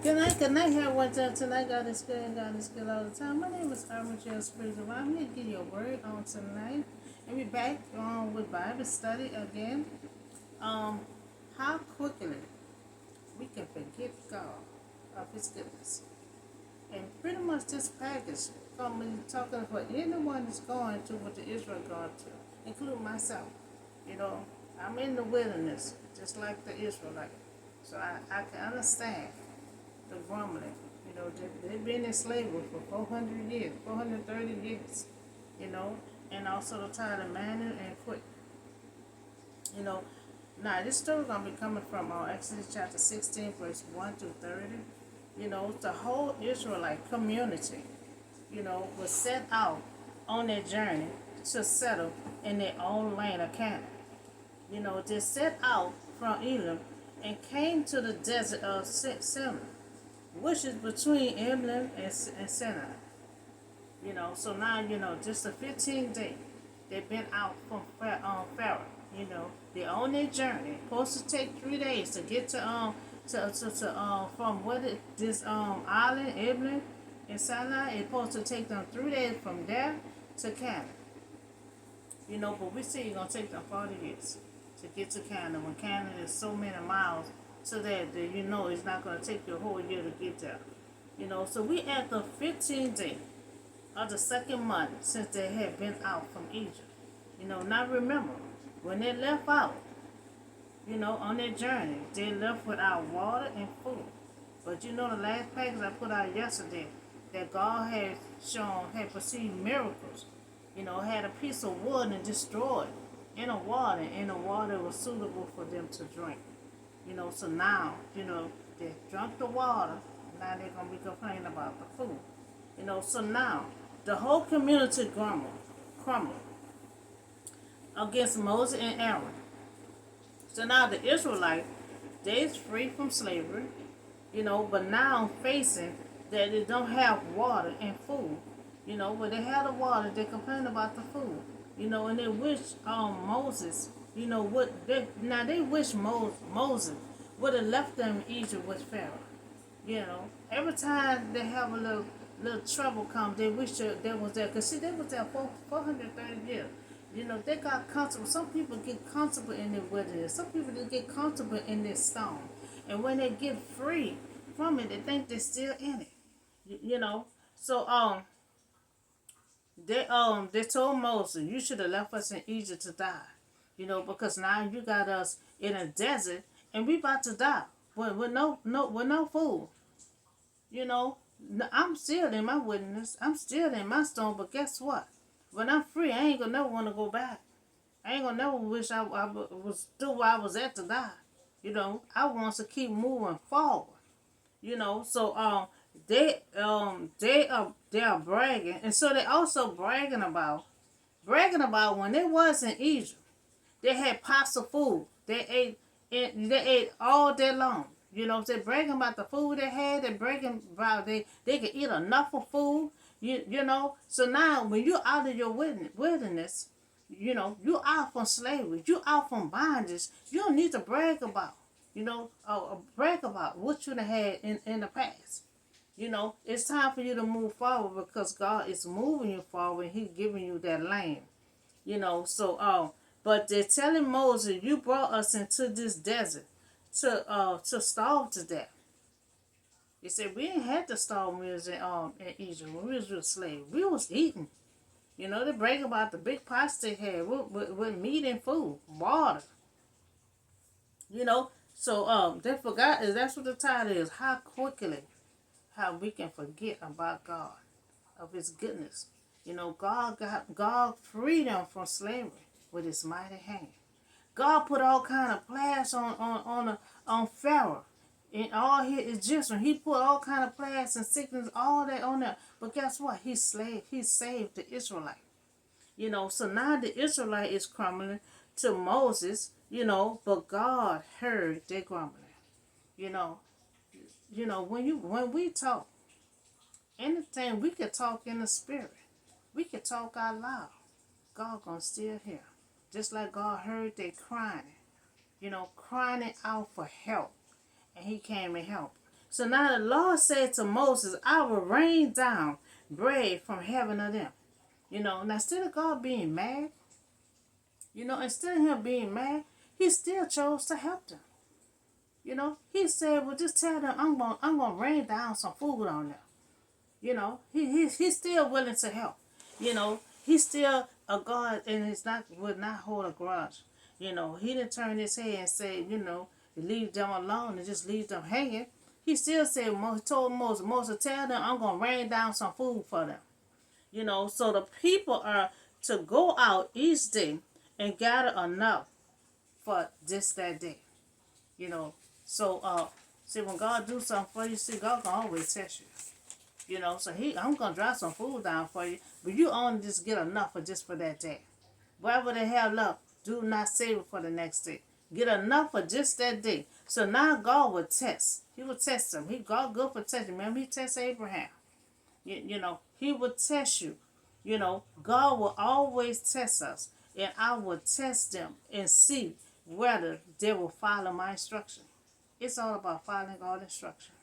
Good night, here one time tonight. God is good all the time. My name is Armature Spiritual. I'm here to give you a word on tonight. And we're back on with Bible study again. Um, how quickly we can forget God of His goodness. And pretty much this package from me talking for anyone that's going to what the Israel going to, including myself. You know, I'm in the wilderness, just like the Israelite. So I can understand the grumbling. You know, they've been in slavery for 400 years, 430 years, you know, and also the tired of manning and quit. You know, now this story going to be coming from Exodus chapter 16, verse 1 to 30. You know, the whole Israelite community, you know, was set out on their journey to settle in their own land of Canaan. You know, they set out from Elim and came to the desert of Sinai, which is between Elim and Sinai. You know, so now, you know, just a 15 day, they've been out from Pharaoh. You know, they're on their journey. Supposed to take 3 days to get to from this island, Elim and Sinai. It's supposed to take them 3 days from there to Canaan. You know, but we see it's gonna take them 40 years to get to Canada. When Canada is so many miles to that you know it's not gonna take you a whole year to get there. You know, so we at the 15th day of the second month since they had been out from Egypt. You know, now remember, when they left out, you know, on their journey, they left without water and food. But you know, the last package I put out yesterday, that God had perceived miracles. You know, had a piece of wood and destroyed in the water, and the water was suitable for them to drink. You know, so now, you know, they drunk the water, now they're going to be complaining about the food. You know, so now, the whole community crumbled against Moses and Aaron. So now the Israelites, they're free from slavery, you know, but now facing that they don't have water and food. You know, when they had the water, they complain about the food. You know, and they wish Moses, you know, they wish Moses would have left them in Egypt with Pharaoh. You know, every time they have a little trouble come, they wish that they was there. Because, see, they was there for 430 years. You know, they got comfortable. Some people get comfortable in their wilderness. Some people just get comfortable in their stone. And when they get free from it, they think they're still in it. You know, so they told Moses, you should have left us in Egypt to die. You know, because now you got us in a desert and we about to die with no food. You know, I'm still in my wilderness. I'm still in my stone. But guess what? When I'm free, I ain't gonna never want to go back. I ain't gonna never wish I was still where I was at to die. You know, I want to keep moving forward. You know, so they are bragging, and so they also bragging about when they was in Egypt. They had pots of food. They ate all day long. You know, they're bragging about the food they had. They're bragging about they could eat enough of food. You know. So now when you're out of your wilderness, you know, you out from slavery. You out from bondage. You don't need to brag about. You know, brag about what you had in the past. You know, it's time for you to move forward because God is moving you forward. He's giving you that land. You know, so but they're telling Moses, you brought us into this desert to starve to death. He said we didn't have to starve when we was in Egypt, when we was with slaves. We was eating. You know, they brag about the big pots they had with meat and food, water. You know, so they forgot, that's what the title is, how quickly how we can forget about God, of his goodness. You know, God freed them from slavery with his mighty hand. God put all kind of plagues on Pharaoh and all his Egyptians. He put all kind of plagues and sickness, all that on there. But guess what? He saved the Israelite. You know, so now the Israelite is crumbling to Moses, you know, but God heard their grumbling. You know, when we talk, anything we could talk in the spirit. We could talk out loud. God gonna still hear. Just like God heard they crying, you know, crying out for help. And he came and helped. So now the Lord said to Moses, I will rain down bread from heaven on them. Now instead of God being mad, instead of him being mad, he still chose to help them. He said, well, just tell them I'm gonna rain down some food on them. He's still willing to help. He's still a God, and would not hold a grudge. He didn't turn his head and say, leave them alone and just leave them hanging. He still said, told Moses, tell them I'm gonna rain down some food for them. So the people are to go out each day and gather enough for just that day. See, when God do something for you, see, God can always test you. So I'm gonna drop some food down for you, but you only just get enough for that day. Whatever they have left, do not save it for the next day. Get enough for just that day. So now God will test. He will test them. God good for testing. Remember, he tested Abraham. He will test you. God will always test us, and I will test them and see whether they will follow my instruction. It's all about following God's instruction.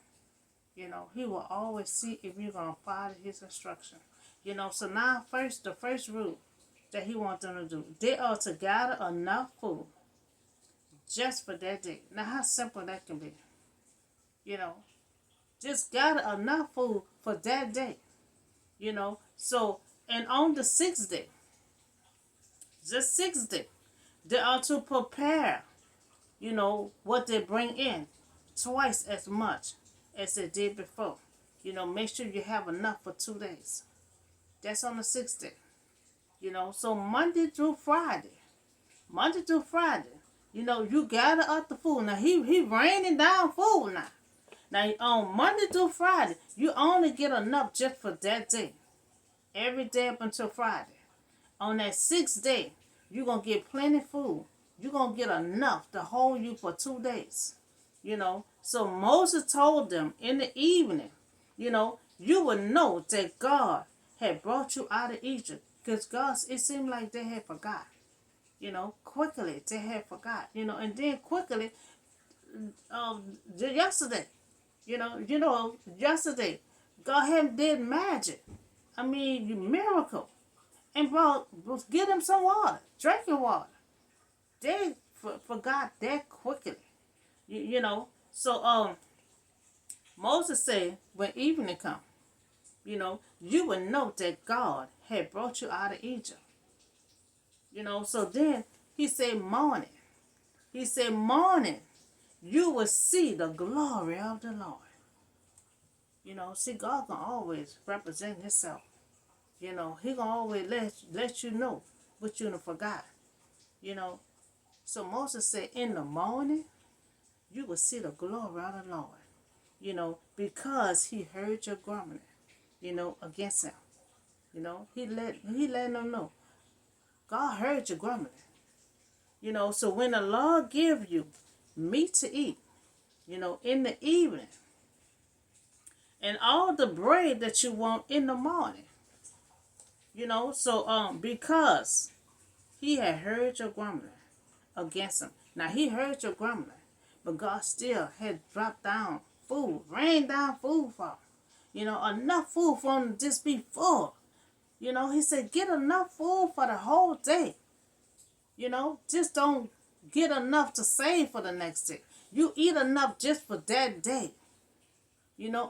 He will always see if you're going to follow his instruction. So now the first rule that he wants them to do, they are to gather enough food just for that day. Now how simple that can be. Just gather enough food for that day. So, and on the sixth day, they are to prepare, what they bring in twice as much as they did before. Make sure you have enough for 2 days. That's on the sixth day. So Monday through Friday, you gather up the food. Now he raining down food now. Now on Monday through Friday, you only get enough just for that day. Every day up until Friday. On that sixth day, you're going to get plenty of food. You're going to get enough to hold you for 2 days. So Moses told them in the evening, you would know that God had brought you out of Egypt. Because God, it seemed like they had forgot. Quickly they had forgot. And then quickly, yesterday, yesterday, God had did magic. Miracle. And give them some water, drinking water. They forgot that quickly. So Moses said, when evening come, you will know that God had brought you out of Egypt. So then he said morning. You will see the glory of the Lord. See, God can always represent himself. He can always let you know what you forgot. So Moses said, in the morning, you will see the glory of the Lord. Because he heard your grumbling, against him. He let them know. God heard your grumbling. So when the Lord give you meat to eat, in the evening, and all the bread that you want in the morning, because he had heard your grumbling against him. Now he heard your grumbling, but God still had dropped down food, rained down food for him. Enough food for him to just be full. He said, get enough food for the whole day. Just don't get enough to save for the next day. You eat enough just for that day.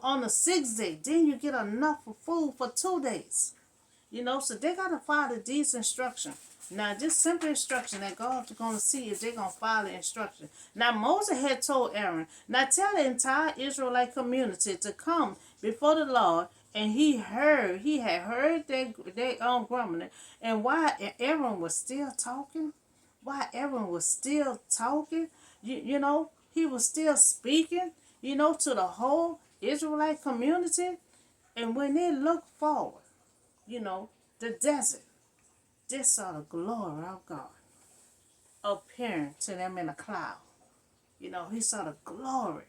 On the sixth day, then you get enough for food for 2 days. So they got to follow these instructions. Now, this simple instruction that God's going to see if they're going to follow the instruction. Now, Moses had told Aaron, now tell the entire Israelite community to come before the Lord, and he had heard their grumbling. And while Aaron was still talking, he was still speaking, to the whole Israelite community. And when they looked forward, the desert, they saw the glory of God appearing to them in a cloud. He saw the glory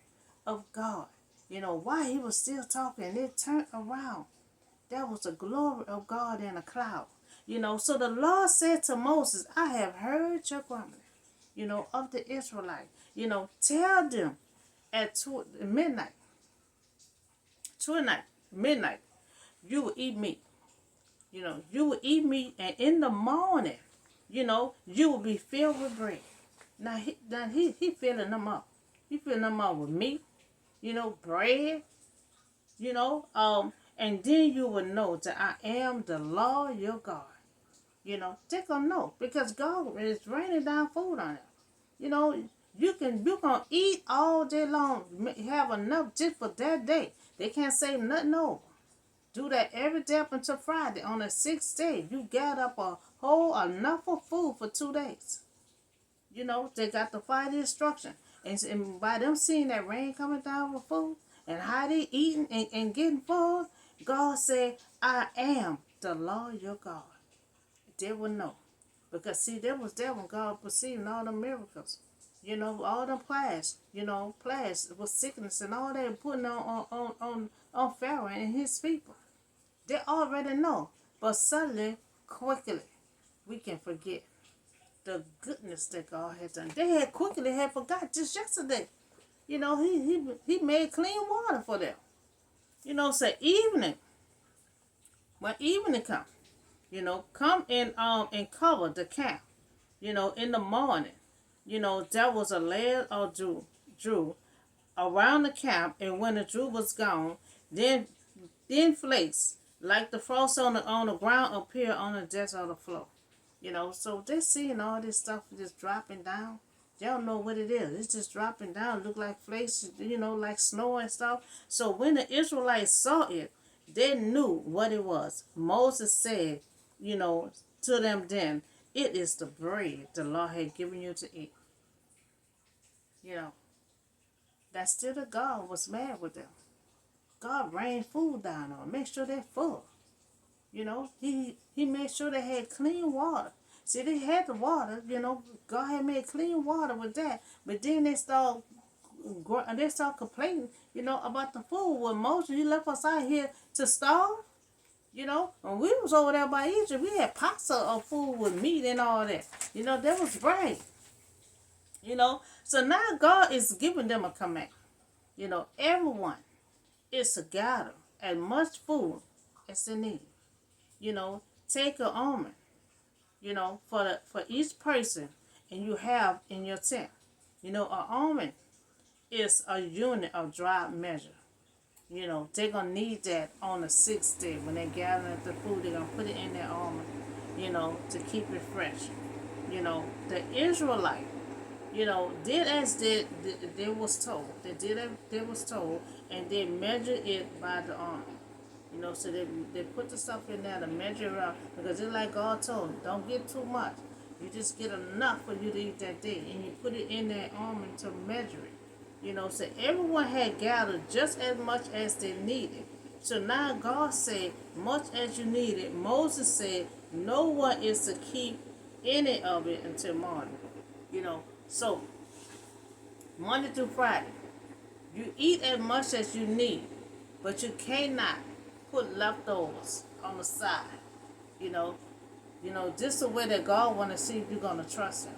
of God. While he was still talking, they turned around. That was the glory of God in a cloud. So the Lord said to Moses, I have heard your grumbling, of the Israelites. Tell them at midnight, tonight, midnight, you will eat meat. You will eat meat, and in the morning, you will be filled with bread. Now he filling them up. He filling them up with meat, bread, and then you will know that I am the Lord your God. Take a note because God is raining down food on them. You can eat all day long, have enough just for that day. They can't save nothing over. Do that every day up until Friday. On the sixth day, you got up a whole enough of food for 2 days. They got to follow the instruction. And by them seeing that rain coming down with food and how they eating and getting full, God said, I am the Lord your God. They will know. Because see, they was there when God perceived all the miracles. All them plagues with sickness and all that putting on Pharaoh and his people. They already know. But suddenly, quickly, we can forget the goodness that God had done. They had forgot just yesterday. He made clean water for them. So evening, when evening comes, come and cover the camp. In the morning, there was a layer of dew around the camp, and when the dew was gone, then thin flakes like the frost on the ground appear on the desert of the floor. So they're seeing all this stuff just dropping down. They don't know what it is. It's just dropping down. Look like flakes, like snow and stuff. So when the Israelites saw it, they knew what it was. Moses said, to them then, it is the bread the Lord had given you to eat. That still the God was mad with them. God rained food down on them. Make sure they're full. He made sure they had clean water. See, they had the water, God had made clean water with that. But then they start complaining, about the food. Well, Moses, you left us out here to starve. When we was over there by Egypt, we had pots of food with meat and all that. That was bread. So now God is giving them a command. Everyone is to gather as much food as they need. Take an almond, for each person, and you have in your tent. An almond is a unit of dry measure. They're going to need that on the sixth day when they're gathering the food. They're going to put it in their almond, to keep it fresh. The Israelite, did as they was told. They did as they was told, and they measured it by the almond. So they put the stuff in there to measure it out. Because just like God told them, don't get too much. You just get enough for you to eat that day. And you put it in that almond to measure it. So everyone had gathered just as much as they needed. So now God said, much as you needed. Moses said, no one is to keep any of it until morning. So Monday through Friday, you eat as much as you need. But you cannot put leftovers on the side. Just the way that God want to see if you're going to trust him.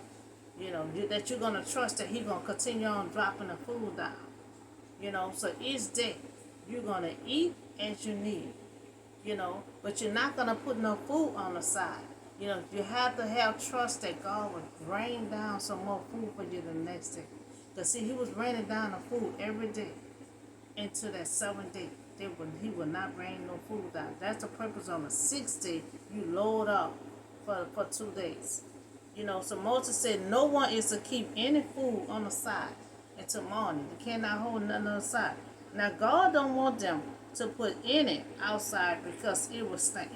That you're going to trust that he's going to continue on dropping the food down. So each day, you're going to eat as you need. But you're not going to put no food on the side. You have to have trust that God will rain down some more food for you the next day. Because see, he was raining down the food every day into that 7th day. He will not rain no food down. That's the purpose. On the 6th day, you load up for 2 days. So Moses said, no one is to keep any food on the side until morning. You cannot hold nothing on the side. Now, God don't want them to put any outside because it will stink.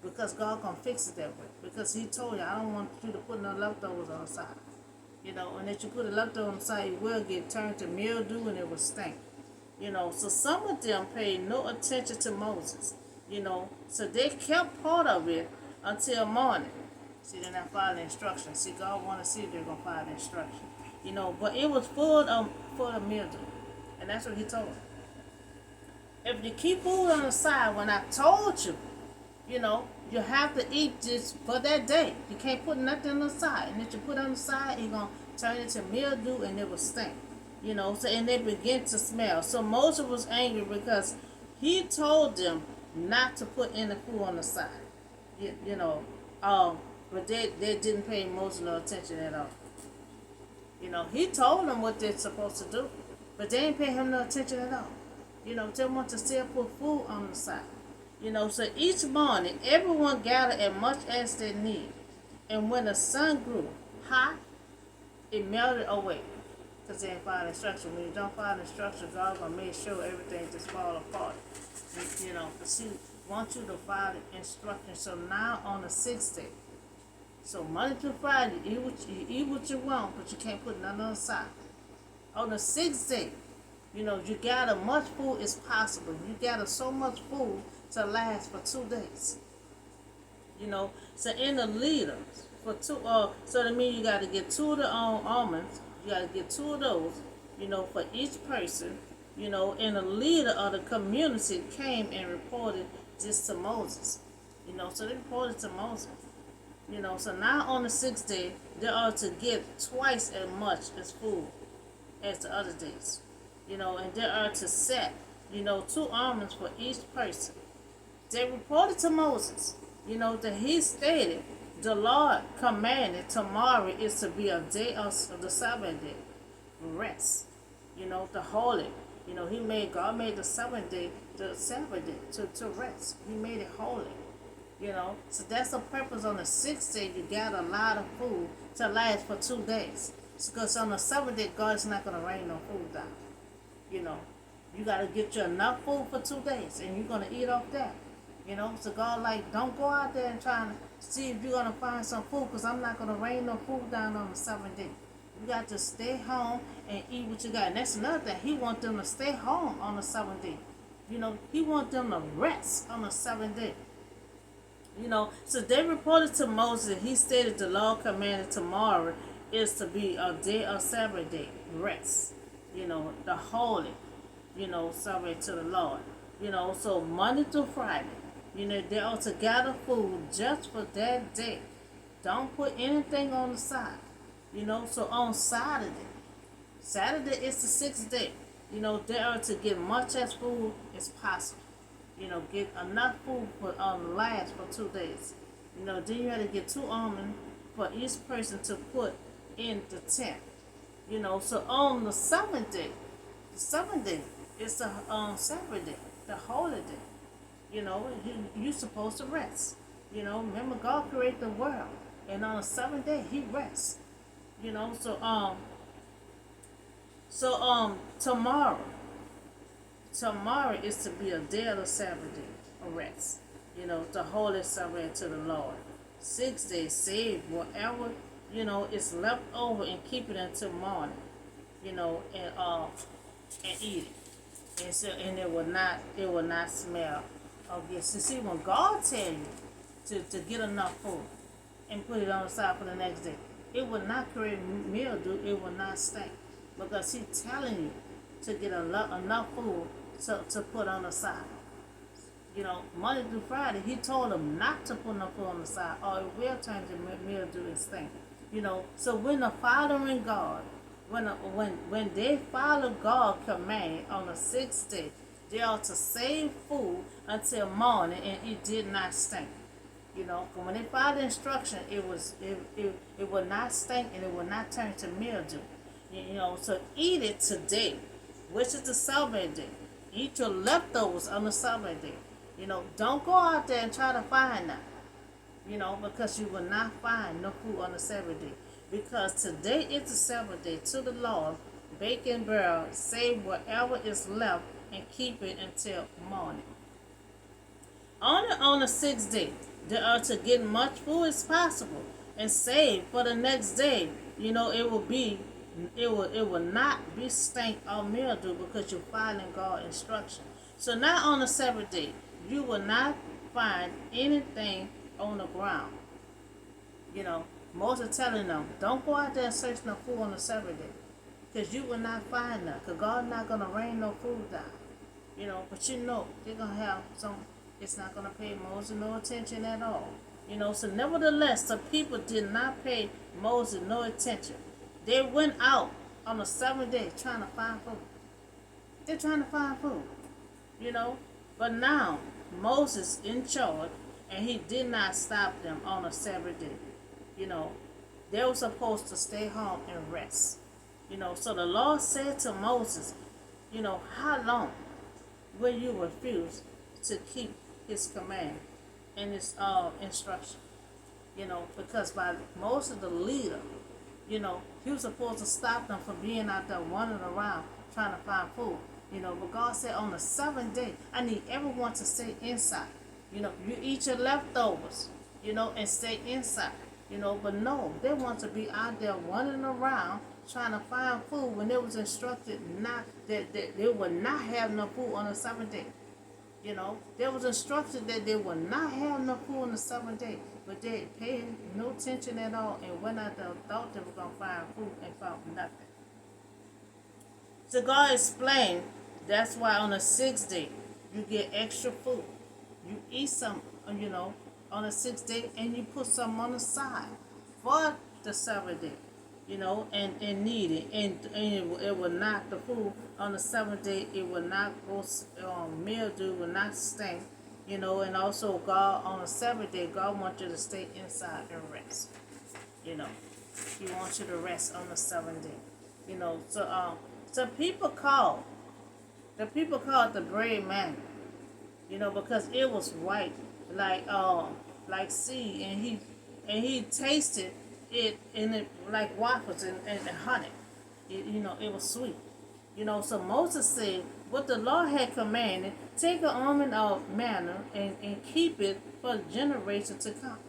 Because God gonna fix it that way. Because he told you, I don't want you to put no leftovers on the side. And if you put a leftover on the side, it will get turned to mildew and it will stink. So some of them paid no attention to Moses. So they kept part of it until morning. See, they're not following the instructions. See, God want to see if they're going to follow the instructions. But it was full of mildew. And that's what he told them. If you keep food on the side, when I told you, you have to eat just for that day. You can't put nothing on the side. And if you put on the side, it's going to turn into mildew and it will stink. So, and they began to smell. So Moses was angry because he told them not to put any food on the side. You, you know, um, but they didn't pay Moses no attention at all. He told them what they're supposed to do, but they didn't pay him no attention at all. They want to still put food on the side. So each morning, everyone gathered as much as they need. And when the sun grew hot, it melted away. Because they didn't follow instructions. When you don't follow instructions, God's going to make sure everything just fall apart. Because He wants you to follow instructions. So now on the sixth day, so Monday through Friday, you eat what you want, but you can't put nothing on the side. On the sixth day, you gather much food as possible. You gather so much food to last for 2 days. So in the leader for so that means you got to get 2 of the almonds. You got to get 2 of those. For each person. And the leader of the community came and reported this to Moses. So they reported to Moses. So now on the sixth day, they are to get twice as much as food as the other days. And they are to set, 2 almonds for each person. They reported to Moses, that he stated, the Lord commanded tomorrow is to be a day of the Sabbath day, rest, the holy. God made the seventh day the Sabbath day to rest. He made it holy. So that's the purpose. On the sixth day, you got a lot of food to last for 2 days. Because on the seventh day, God's not going to rain no food down. You got to get you enough food for 2 days, and you're going to eat off that. So God don't go out there and try to see if you're going to find some food, because I'm not going to rain no food down on the seventh day. You got to stay home and eat what you got. And that's another thing. He wants them to stay home on the seventh day. He wants them to rest on the seventh day. So they reported to Moses. He stated the Lord commanded tomorrow is to be a day of Sabbath day, rest. The holy, Sabbath to the Lord. So Monday through Friday, they are to gather food just for that day. Don't put anything on the side. So on Saturday is the sixth day. They are to get much as food as possible. Get enough food for last for 2 days. Then you have to get 2 almonds for each person to put in the tent. So on the seventh day is the Sabbath day, the holy day. You're supposed to rest. Remember God created the world, and on the seventh day He rests. Tomorrow is to be a day of the Sabbath day, a rest. The holy Sabbath to the Lord. 6 days, save whatever, is left over and keep it until morning, and eat it. And it will not smell of this. See, when God tell you to get enough food and put it on the side for the next day, it will not create mildew, it will not stink. Because He's telling you to get enough food to put on the side. Monday through Friday, He told them not to put no food on the side, or it will turn to mildew and stink. So when the following God, when they follow God's command on the sixth day, they are to save food until morning, and it did not stink. When they followed the instruction, it will not stink, and it will not turn to mildew. So eat it today, which is the Sabbath day. Eat your leftovers on the Sabbath day. Don't go out there and try to find them. Because you will not find no food on the Sabbath day. Because today is the Sabbath day to the Lord. Bake and burn, save whatever is left, and keep it until morning. On the sixth day, they are to get much food as possible and save for the next day. It will not be stank or mildew, because you're following God's instruction. So now on the Sabbath day, you will not find anything on the ground. Moses telling them, don't go out there and search no food on the Sabbath day, because you will not find none, because God's not going to rain no food down. But they're going to have some, it's not going to pay Moses no attention at all. So nevertheless, the people did not pay Moses no attention. They went out on the seventh day trying to find food. They're trying to find food, you know. But now Moses in charge, and he did not stop them on the seventh day. You know, they were supposed to stay home and rest. You know, so the Lord said to Moses, you know, how long will you refuse to keep his command and his instruction? You know, because by Moses the leader, you know, he was supposed to stop them from being out there wandering around trying to find food. You know, but God said on the seventh day, I need everyone to stay inside. You know, you eat your leftovers, you know, and stay inside. You know, but no, they want to be out there wandering around trying to find food when they was instructed not that they would not have no food on the seventh day. You know, they was instructed that they would not have no food on the seventh day, but they paid no attention at all and went out there and thought they were gonna find food and found nothing. So God explained that's why on the sixth day you get extra food. You eat some, you know, on the sixth day, and you put some on the side for the seventh day, you know, and need it. And it will not, the food on the seventh day, it will not go mildew, will not stink, you know. And also God on the seventh day, God wants you to stay inside and rest, you know. He wants you to rest on the seventh day, you know. So people call the bread manna, you know, because it was white like seed, and he tasted it in it like waffles and honey. You know, it was sweet. You know, so Moses said, what the Lord had commanded, take an almond of manna and keep it for generation to come.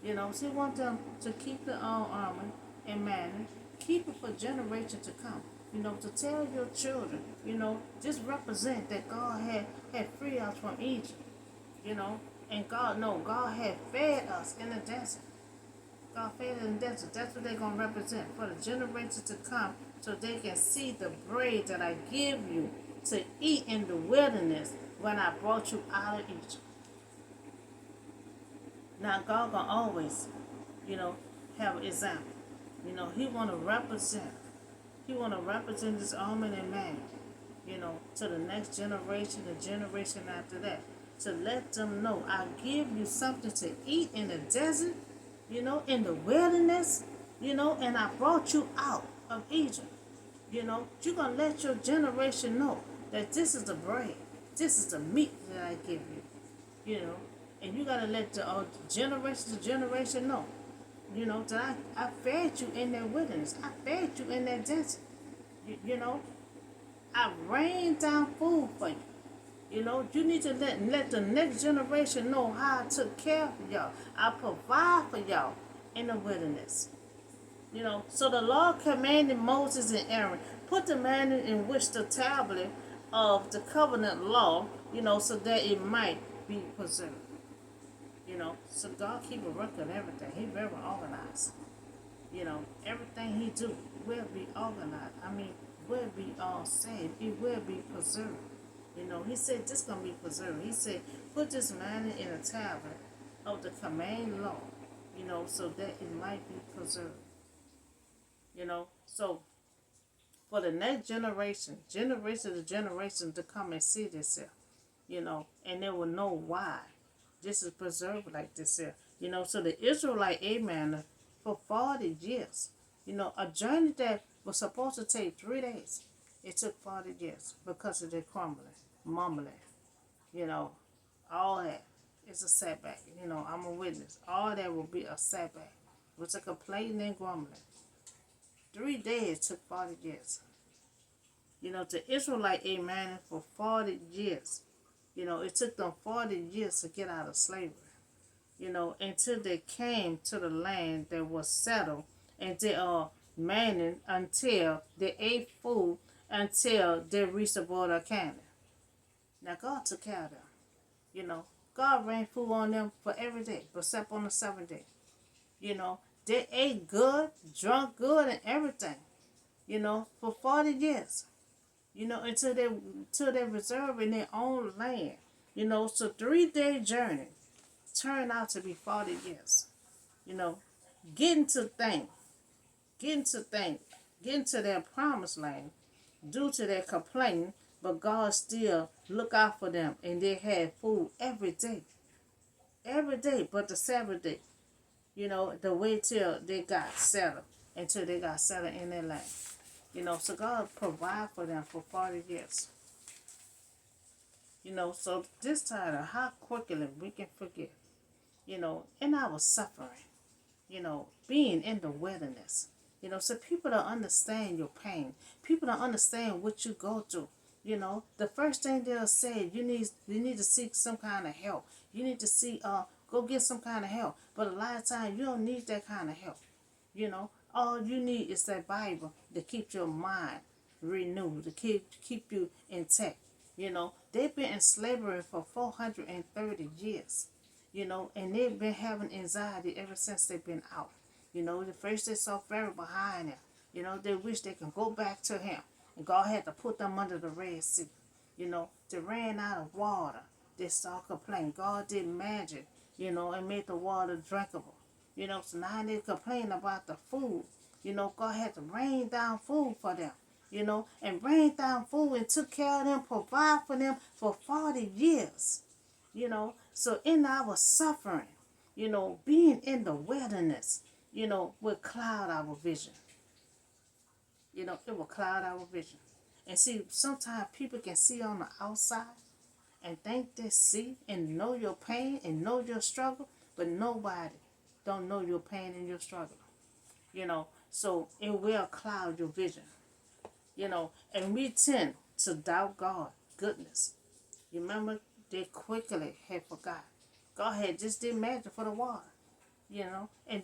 You know, so he wants them to keep the almond and manna, keep it for generation to come. You know, to tell your children, you know, just represent that God had freed us from Egypt, you know, and God had fed us in the desert. God fed us in the desert. That's what they're going to represent for the generations to come, so they can see the bread that I give you to eat in the wilderness when I brought you out of Egypt. Now, God going to always, you know, have an example. You know, he want to represent. He want to represent this almond and manna, you know, to the next generation, the generation after that, to let them know I give you something to eat in the desert, you know, in the wilderness, you know, and I brought you out of Egypt. You know, you're going to let your generation know that this is the bread, this is the meat that I give you, you know, and you got to let the generation to generation know. You know, that I fed you in that wilderness. I fed you in that desert. You know, I rained down food for you. You know, you need to let the next generation know how I took care of y'all. I provide for y'all in the wilderness. You know, so the Lord commanded Moses and Aaron, put the manner in which the tablet of the covenant law, you know, so that it might be preserved. You know, so God keep a record of everything. He very organized. You know, everything he do will be organized. I mean, will be saved. It will be preserved. You know, he said this gonna be preserved. He said, put this manna in a tablet of the command law, you know, so that it might be preserved. You know, so for the next generation to generation to come and see this here, you know, and they will know why this is preserved like this here. You know, so the Israelite amen for 40 years. You know, a journey that was supposed to take 3 days. It took 40 years because of their crumbling, mumbling. You know, all that is a setback. You know, I'm a witness. All that will be a setback. It was a complaining and grumbling. 3 days took 40 years. You know, the Israelite amen for 40 years. You know, it took them 40 years to get out of slavery. You know, until they came to the land that was settled, and they are manning until they ate food until they reached the border of Canaan. Now God took care of them. You know, God rained food on them for every day, except on the seventh day. You know, they ate good, drunk good, and everything. You know, for 40 years. You know, until they reserve in their own land. You know, so 3-day journey turned out to be 40 years. You know, getting to think, get into their promised land due to their complaining, but God still look out for them and they had food every day but the Sabbath day. The way till they got settled, until they got settled in their land. So God provide for them for 40 years. So this title, how quickly we can forget, in our suffering, being in the wilderness. So people don't understand your pain. People don't understand what you go through. The first thing they'll say, you need to seek some kind of help. You need to go get some kind of help. But a lot of times you don't need that kind of help. All you need is that Bible to keep your mind renewed, to keep you intact. They've been in slavery for 430 years. And they've been having anxiety ever since they've been out. The first they saw Pharaoh behind him. They wish they could go back to him. And God had to put them under the Red Sea. They ran out of water. They started complaining. God did magic, and made the water drinkable. So now they complain about the food. God had to rain down food for them. And rain down food and took care of them, provide for them for 40 years. So in our suffering, being in the wilderness, will cloud our vision. It will cloud our vision. And see, sometimes people can see on the outside and think they see and know your pain and know your struggle, but nobody don't know your pain and your struggle. So it will cloud your vision. And we tend to doubt God's goodness. You remember, they quickly had forgot. God had just did magic for the water, and then